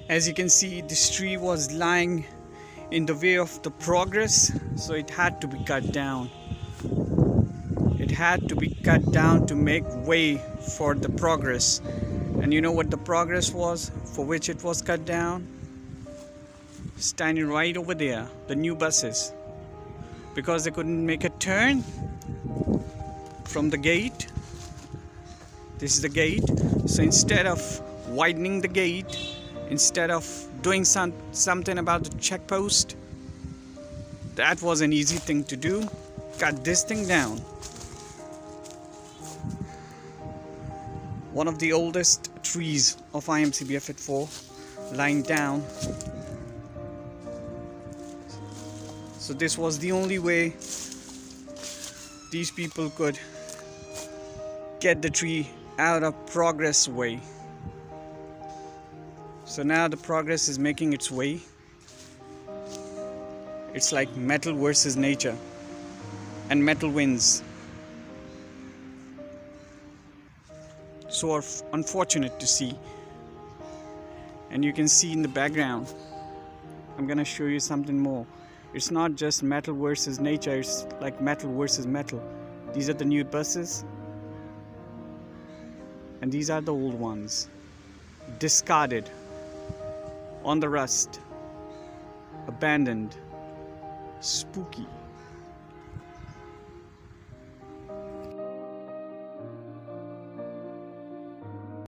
As you can see, this tree was lying in the way of the progress, so it had to be cut down. It had to be cut down to make way for the progress. And you know what the progress was for which it was cut down? Standing right over there, the new buses. Because they couldn't make a turn from the gate. This is the gate. So instead of widening the gate, instead of doing something about the check post, that was an easy thing to do. Cut this thing down. One of the oldest trees of IMCB FF4 lying down. So this was the only way these people could get the tree out of progress way. So now the progress is making its way. It's like metal versus nature, and metal wins. So unfortunate to see. And you can see in the background, I'm gonna show you something more. It's not just metal versus nature, it's like metal versus metal. These are the new buses, and these are the old ones, discarded, on the rust, abandoned, spooky.